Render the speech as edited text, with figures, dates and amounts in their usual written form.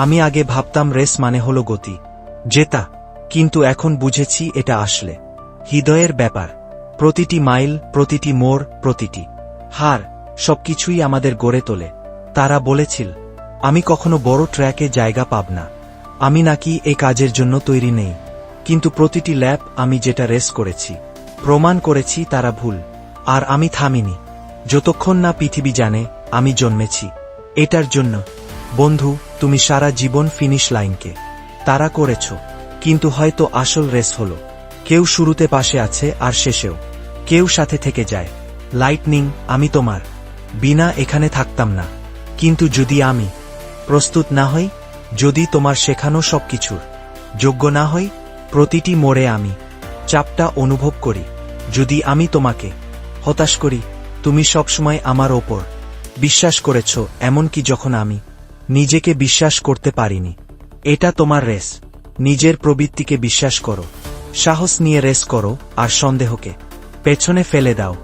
আমি আগে ভাবতাম রেস মানে হলো গতি, জেতা, কিন্তু এখন বুঝেছি এটা আসলে হৃদয়ের ব্যাপার। প্রতিটি মাইল, প্রতিটি মোড়, প্রতিটি হার সবকিছুই আমাদের গড়ে তোলে। তারা বলেছিল আমি কখনো বড় ট্র্যাকে জায়গা পাব না, আমি নাকি এ কাজের জন্য তৈরি নেই। কিন্তু প্রতিটি ল্যাপ আমি যেটা রেস করেছি, প্রমাণ করেছি তারা ভুল। আর আমি থামিনি যতক্ষণ না পৃথিবী জানে আমি জন্মেছি এটার জন্য। বন্ধু, তুমি সারা জীবন ফিনিশ লাইনকে তাড়া করেছ, কিন্তু হয়তো আসল রেস হলো কেউ শুরুতে পাশে আছে আর শেষেও কেউ সাথে থেকে যায়। লাইটনিং, আমি তোমার বিনা এখানে থাকতাম না, কিন্তু যদি আমি প্রস্তুত না হই, যদি তোমার শেখানো সবকিছুর যোগ্য না হই, প্রতিটি মোড়ে আমি চাপটা অনুভব করি, যদি আমি তোমাকে হতাশ করি, তুমি সবসময় আমার ওপর বিশ্বাস করেছ, এমনকি যখন আমি নিজেকে বিশ্বাস করতে পারিনি। এটা তোমার রেস, নিজের প্রবৃত্তিকে বিশ্বাস করো, সাহস নিয়ে রেস করো, আর সন্দেহকে পেছনে ফেলে দাও।